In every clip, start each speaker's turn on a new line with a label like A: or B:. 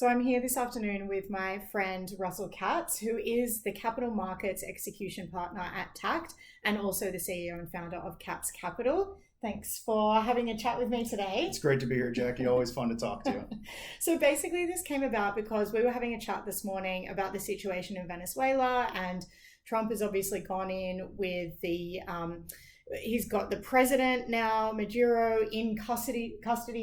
A: So I'm here this afternoon with my friend Russell Katz, who is the Capital Markets Execution Partner at Tact and also the CEO and founder of Katz Capital. Thanks for having a chat with me today.
B: It's great to be here, Jackie. Always fun to talk to you.
A: So basically this came about because we were having a chat this morning about the situation in Venezuela, and Trump has obviously gone in with he's got the president now, Maduro, in custody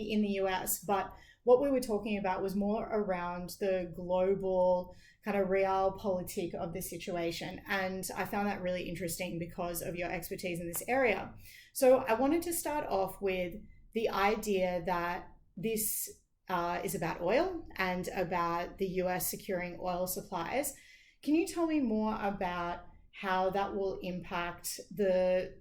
A: in the US, but what we were talking about was more around the global kind of realpolitik of the situation. And I found that really interesting because of your expertise in this area. So I wanted to start off with the idea that this is about oil and about the US securing oil supplies. Can you tell me more about how that will impact the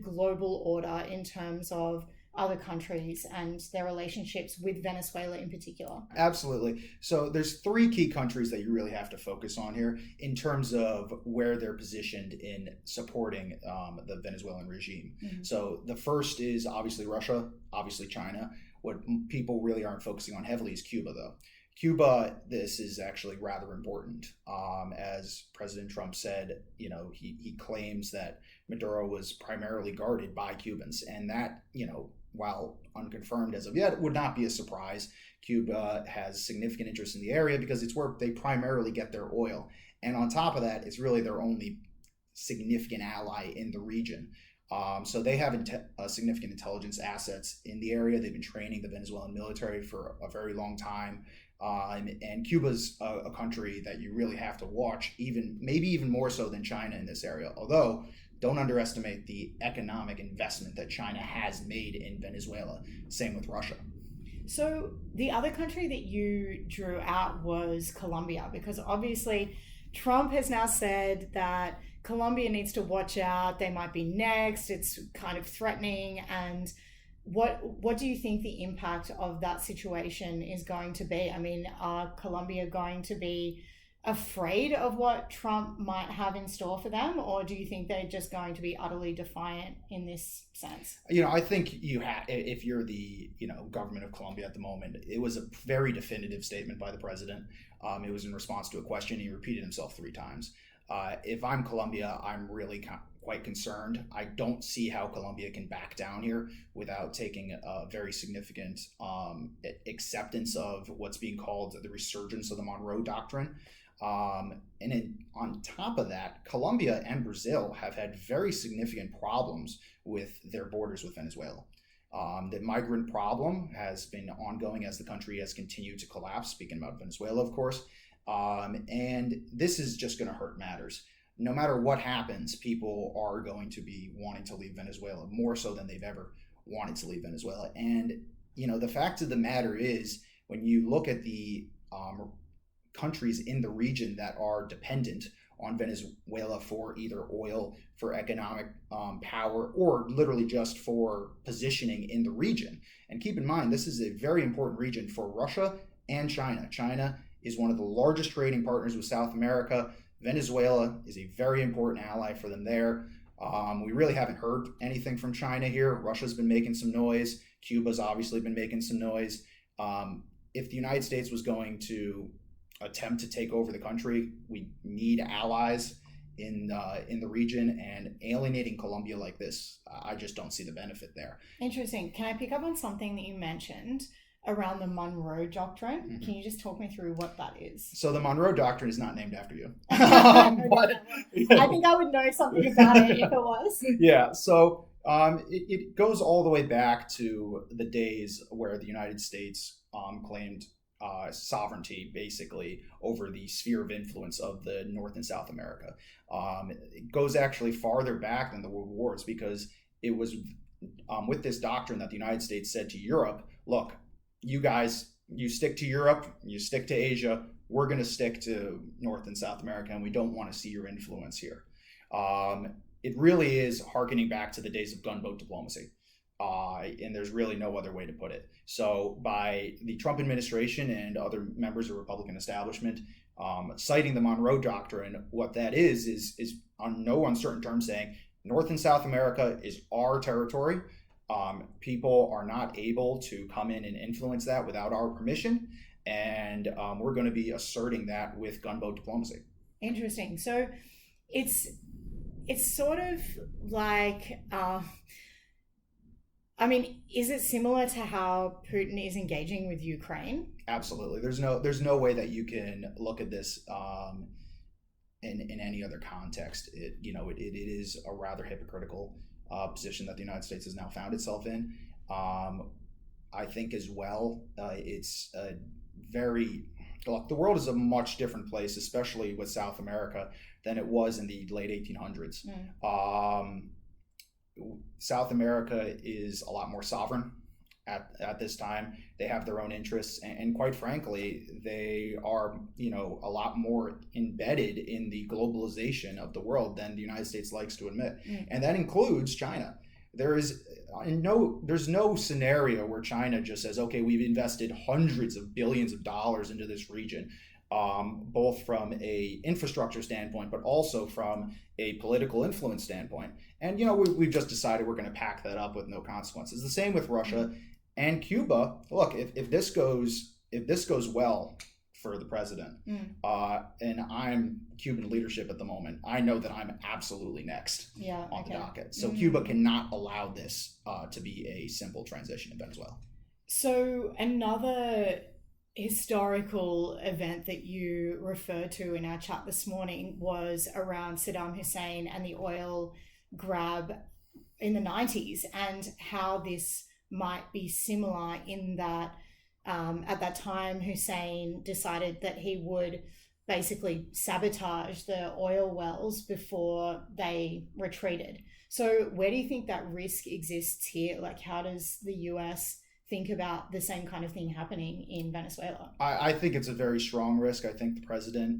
A: global order in terms of other countries and their relationships with Venezuela in particular?
B: Absolutely. So there's three key countries that you really have to focus on here in terms of where they're positioned in supporting the Venezuelan regime. Mm-hmm. So the first is obviously Russia, obviously China. What people really aren't focusing on heavily is Cuba, though. Cuba, this is actually rather important. As President Trump said, he claims that Maduro was primarily guarded by Cubans, and that, while unconfirmed as of yet, would not be a surprise. Cuba has significant interest in the area because it's where they primarily get their oil. And on top of that, it's really their only significant ally in the region. So they have significant intelligence assets in the area. They've been training the Venezuelan military for a very long time. And Cuba's a country that you really have to watch, maybe even more so than China in this area. Although, don't underestimate the economic investment that China has made in Venezuela. Same with Russia.
A: So the other country that you drew out was Colombia, because obviously Trump has now said that Colombia needs to watch out. They might be next. It's kind of threatening. And what do you think the impact of that situation is going to be? I mean, are Colombia going to be afraid of what Trump might have in store for them, or do you think they're just going to be utterly defiant in this sense?
B: I think if you're the government of Colombia at the moment, it was a very definitive statement by the president. It was in response to a question. He repeated himself 3 times. If I'm Colombia, I'm really quite concerned. I don't see how Colombia can back down here without taking a very significant acceptance of what's being called the resurgence of the Monroe Doctrine. On top of that, Colombia and Brazil have had very significant problems with their borders with Venezuela. The migrant problem has been ongoing as the country has continued to collapse, speaking about Venezuela, of course. And this is just going to hurt matters. No matter what happens, people are going to be wanting to leave Venezuela more so than they've ever wanted to leave Venezuela. And, the fact of the matter is, when you look at the countries in the region that are dependent on Venezuela for either oil, for economic power, or literally just for positioning in the region. And keep in mind, this is a very important region for Russia and China. China is one of the largest trading partners with South America. Venezuela is a very important ally for them there. We really haven't heard anything from China here. Russia's been making some noise. Cuba's obviously been making some noise. If the United States was going to attempt to take over the country, we need allies in the region, and alienating Colombia like this, I just don't see the benefit there.
A: Interesting. Can I pick up on something that you mentioned around the Monroe Doctrine? Mm-hmm. Can you just talk me through what that is?
B: So the Monroe Doctrine is not named after you.
A: But, I think I would know something about it if it was.
B: Yeah, so it goes all the way back to the days where the United States claimed sovereignty, basically, over the sphere of influence of the North and South America. It goes actually farther back than the World Wars, because it was with this doctrine that the United States said to Europe, look, you guys, you stick to Europe, you stick to Asia, we're going to stick to North and South America, and we don't want to see your influence here. It really is hearkening back to the days of gunboat diplomacy. And there's really no other way to put it. So by the Trump administration and other members of the Republican establishment citing the Monroe Doctrine, what that is on no uncertain terms saying North and South America is our territory. People are not able to come in and influence that without our permission. and we're going to be asserting that with gunboat diplomacy.
A: Interesting. So it's sort of like, I mean, is it similar to how Putin is engaging with Ukraine?
B: Absolutely. There's no way that you can look at this in any other context. It is a rather hypocritical position that the United States has now found itself in. I think as well, it's a very look. The world is a much different place, especially with South America, than it was in the late 1800s. South America is a lot more sovereign at this time. They have their own interests, and quite frankly, they are a lot more embedded in the globalization of the world than the United States likes to admit, and that includes China. There's no scenario where China just says, okay, we've invested hundreds of billions of dollars into this region, both from a infrastructure standpoint, but also from a political influence standpoint. And we've just decided we're going to pack that up with no consequences. The same with Russia and Cuba. Look, if this goes well for the president, and I'm Cuban leadership at the moment, I know that I'm absolutely next on the docket. So Cuba cannot allow this to be a simple transition in Venezuela.
A: So another historical event that you referred to in our chat this morning was around Saddam Hussein and the oil grab in the 90s, and how this might be similar in that at that time Hussein decided that he would basically sabotage the oil wells before they retreated. So where do you think that risk exists here? Like, how does the US think about the same kind of thing happening in Venezuela?
B: I think it's a very strong risk. I think the president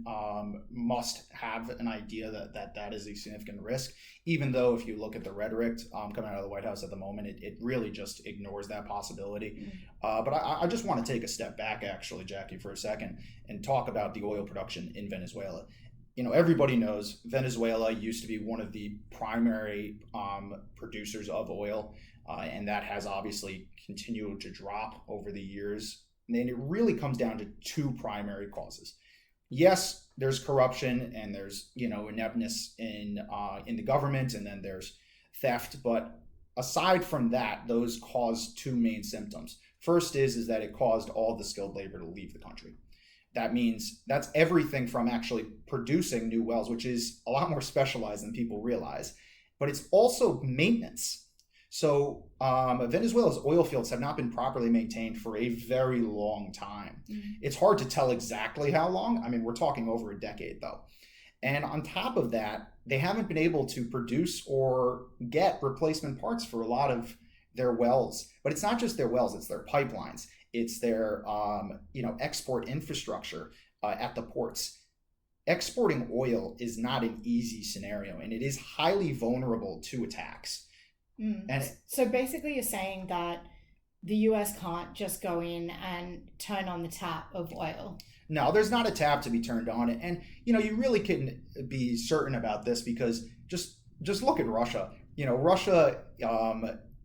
B: must have an idea that is a significant risk, even though if you look at the rhetoric coming out of the White House at the moment, it really just ignores that possibility. But I just want to take a step back, actually, Jackie, for a second, and talk about the oil production in Venezuela. Everybody knows Venezuela used to be one of the primary producers of oil, and that has obviously continued to drop over the years. And then it really comes down to two primary causes. Yes, there's corruption, and there's ineptness in the government, and then there's theft. But aside from that, those cause two main symptoms. First is that it caused all the skilled labor to leave the country. That means that's everything from actually producing new wells, which is a lot more specialized than people realize, but it's also maintenance. So Venezuela's oil fields have not been properly maintained for a very long time. It's hard to tell exactly how long. I mean, we're talking over a decade, though. And on top of that, they haven't been able to produce or get replacement parts for a lot of their wells. But it's not just their wells, it's their pipelines. It's their export infrastructure at the ports. Exporting oil is not an easy scenario, and it is highly vulnerable to attacks.
A: And so basically you're saying that the US can't just go in and turn on the tap of oil.
B: No, there's not a tap to be turned on. And you really can be certain about this because just look at Russia. Russia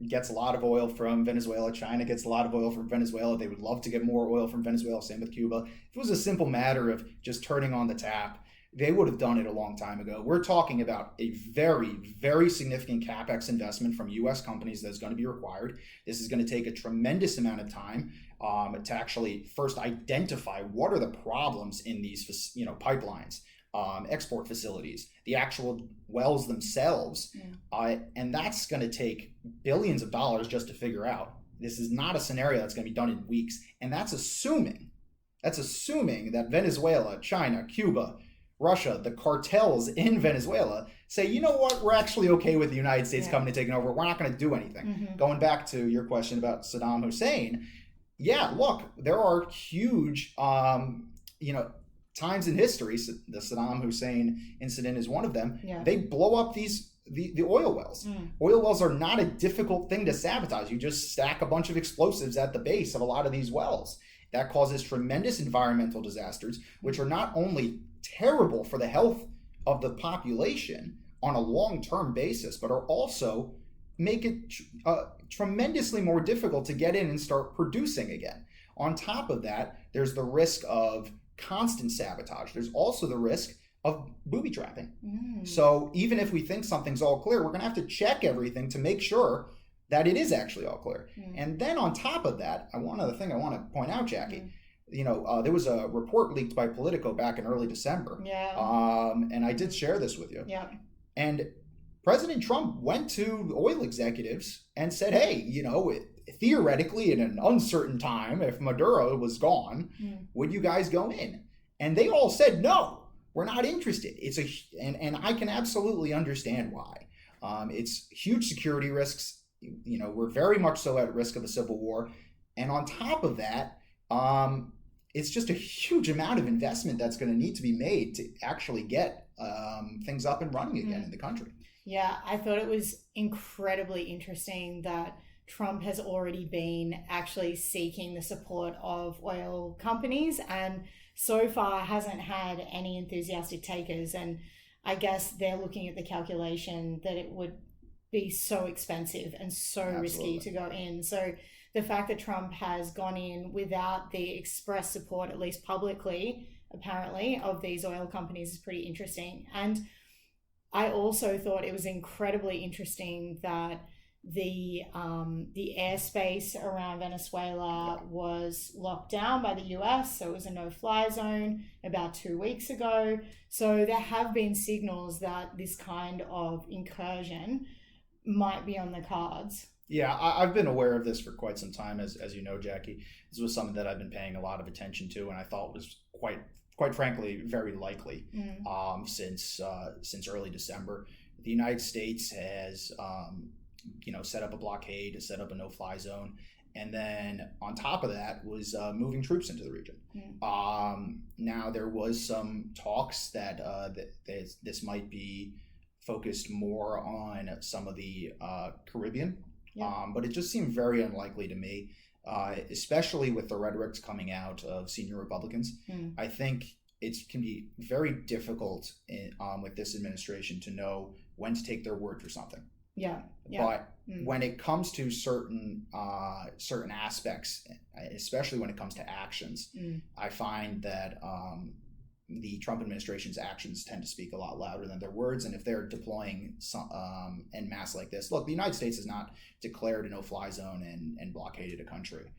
B: gets a lot of oil from Venezuela. China gets a lot of oil from Venezuela. They would love to get more oil from Venezuela. Same with Cuba. If it was a simple matter of just turning on the tap, they would have done it a long time ago. We're talking about a very, very significant CapEx investment from U.S. companies that's going to be required. This is going to take a tremendous amount of time to actually first identify what are the problems in these pipelines, export facilities, the actual wells themselves. And that's going to take billions of dollars just to figure out. This is not a scenario that's going to be done in weeks. And that's assuming that Venezuela, China, Cuba, Russia, the cartels in Venezuela say, you know what, we're actually okay with the United States coming and taking over. We're not going to do anything. Going back to your question about Saddam Hussein, look, there are huge, times in history. The Saddam Hussein incident is one of them. They blow up the oil wells. Oil wells are not a difficult thing to sabotage. You just stack a bunch of explosives at the base of a lot of these wells. That causes tremendous environmental disasters, which are not only terrible for the health of the population on a long-term basis, but are also make it tremendously more difficult to get in and start producing again. On top of that, there's the risk of constant sabotage. There's also the risk of booby trapping. So even if we think something's all clear, we're going to have to check everything to make sure that it is actually all clear. And then on top of that, one other thing I want to point out, Jackie, there was a report leaked by Politico back in early December. And I did share this with you. And President Trump went to oil executives and said, hey, theoretically in an uncertain time, if Maduro was gone, would you guys go in? And they all said, no, we're not interested. And I can absolutely understand why. It's huge security risks. We're very much so at risk of a civil war. And on top of that, it's just a huge amount of investment that's going to need to be made to actually get things up and running again in the country.
A: Yeah, I thought it was incredibly interesting that Trump has already been actually seeking the support of oil companies and so far hasn't had any enthusiastic takers. And I guess they're looking at the calculation that it would be so expensive and so risky to go in. So the fact that Trump has gone in without the express support, at least publicly, apparently, of these oil companies is pretty interesting. And I also thought it was incredibly interesting that the airspace around Venezuela was locked down by the US, so it was a no-fly zone about 2 weeks ago. So there have been signals that this kind of incursion might be on the cards.
B: Yeah, I've been aware of this for quite some time, as you know, Jackie. This was something that I've been paying a lot of attention to, and I thought was quite frankly very likely since early December. The United States has set up a blockade, set up a no-fly zone, and then on top of that was moving troops into the region. Now there was some talks that this might be focused more on some of the Caribbean, but it just seemed very unlikely to me, especially with the rhetorics coming out of senior Republicans. I think it can be very difficult with this administration to know when to take their word for something. But when it comes to certain aspects, especially when it comes to actions, I find that the Trump administration's actions tend to speak a lot louder than their words. And if they're deploying en masse like this, look, the United States has not declared a no-fly zone and blockaded a country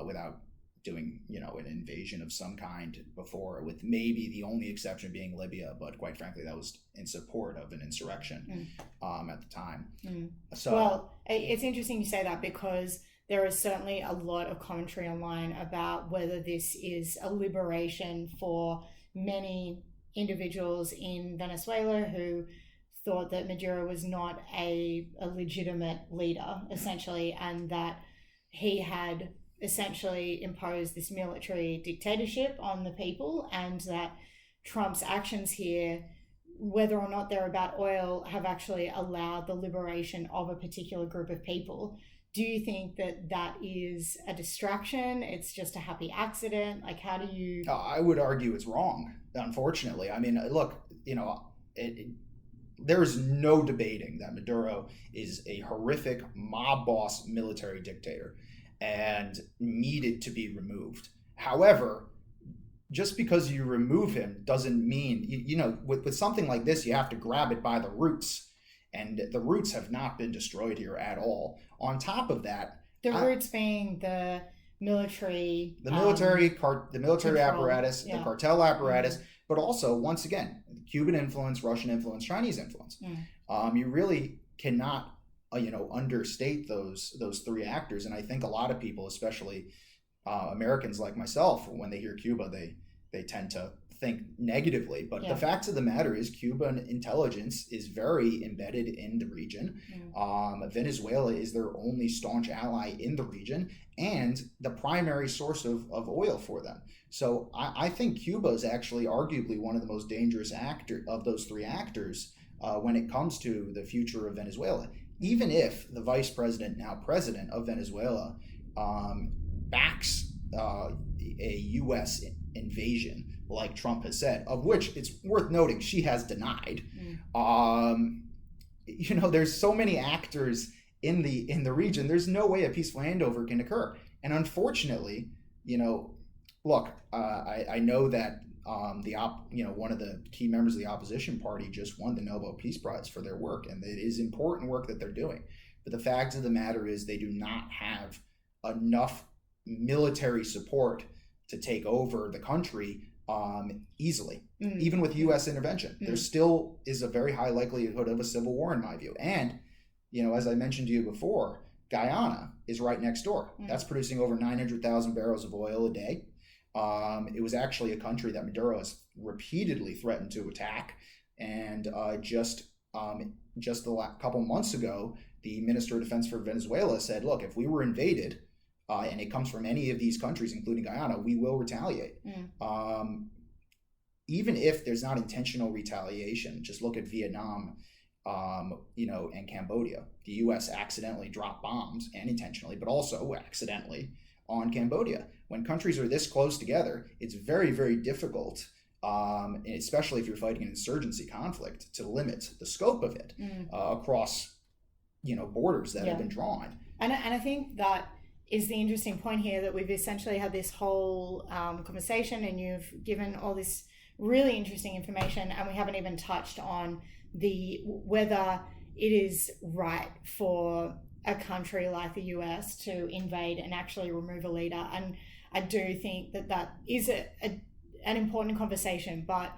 B: without doing, an invasion of some kind before, with maybe the only exception being Libya. But quite frankly, that was in support of an insurrection at the time. So,
A: well, it's interesting you say that, because there is certainly a lot of commentary online about whether this is a liberation for many individuals in Venezuela who thought that Maduro was not a legitimate leader, essentially, and that he had essentially imposed this military dictatorship on the people, and that Trump's actions here, whether or not they're about oil, have actually allowed the liberation of a particular group of people. Do you think that is a distraction? It's just a happy accident? Like, how do you...
B: I would argue it's wrong, unfortunately. I mean, look, there's no debating that Maduro is a horrific mob boss military dictator and needed to be removed. However, just because you remove him doesn't mean, with something like this, you have to grab it by the roots. And the roots have not been destroyed here at all. On top of that,
A: roots being the military,
B: control, apparatus, the cartel apparatus, but also, once again, Cuban influence, Russian influence, Chinese influence. You really cannot, understate those three actors. And I think a lot of people, especially Americans like myself, when they hear Cuba, they tend to think negatively, but the fact of the matter is Cuban intelligence is very embedded in the region. Venezuela is their only staunch ally in the region and the primary source of oil for them. So I think Cuba is actually arguably one of the most dangerous of those three actors when it comes to the future of Venezuela. Even if the vice president, now president of Venezuela, backs a U.S. invasion, like Trump has said, of which it's worth noting she has denied. There's so many actors in the region. There's no way a peaceful handover can occur. And unfortunately, Look, I know that one of the key members of the opposition party just won the Nobel Peace Prize for their work, and it is important work that they're doing. But the fact of the matter is, they do not have enough military support to take over the country easily. Even with U.S. intervention, there still is a very high likelihood of a civil war, in my view. And as I mentioned to you before, Guyana is right next door. That's producing over 900,000 barrels of oil a day. It was actually a country that Maduro has repeatedly threatened to attack, and just a couple months ago, the Minister of Defense for Venezuela said, "Look, if we were invaded, and it comes from any of these countries, including Guyana, we will retaliate." Even if there's not intentional retaliation, just look at Vietnam, and Cambodia. The U.S. accidentally dropped bombs, and intentionally, but also accidentally, on Cambodia. When countries are this close together, it's very, very difficult, especially if you're fighting an insurgency conflict, to limit the scope of it across, borders that have been drawn.
A: And I think that is the interesting point here, that we've essentially had this whole conversation, and you've given all this really interesting information, and we haven't even touched on whether it is right for a country like the US to invade and actually remove a leader. And I do think that is an important conversation, but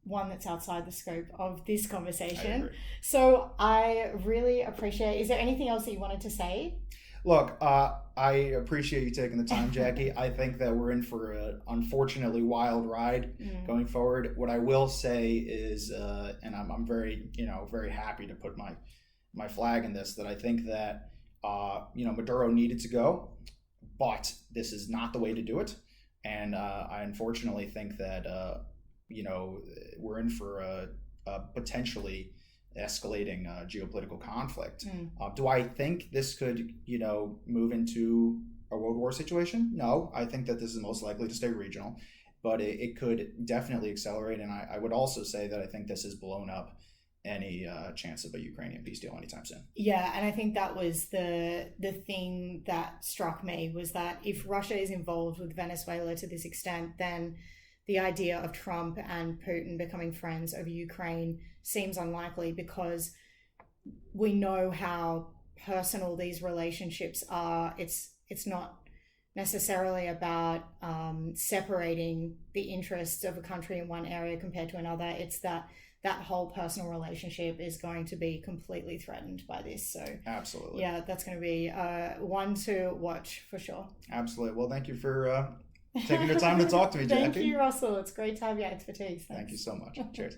A: one that's outside the scope of this conversation. So I really appreciate. Is there anything else that you wanted to say?
B: Look, I appreciate you taking the time, Jackie. I think that we're in for an unfortunately wild ride going forward. What I will say is, and I'm very, very happy to put my flag in this, that I think that, Maduro needed to go, but this is not the way to do it. And I unfortunately think that, we're in for a potentially escalating geopolitical conflict. Do I think this could, move into a world war situation? No, I think that this is most likely to stay regional, but it could definitely accelerate. And I would also say that I think this has blown up any chance of a Ukrainian peace deal anytime soon.
A: Yeah, and I think that was the thing that struck me, was that if Russia is involved with Venezuela to this extent, then the idea of Trump and Putin becoming friends over Ukraine seems unlikely, because we know how personal these relationships are. It's not necessarily about separating the interests of a country in one area compared to another. It's that whole personal relationship is going to be completely threatened by this. So
B: absolutely,
A: yeah, that's going to be one to watch for sure.
B: Absolutely. Well, thank you for taking the time to talk to me, Jackie.
A: Thank you, Russell. It's great to have your expertise. Thanks.
B: Thank you so much. Cheers.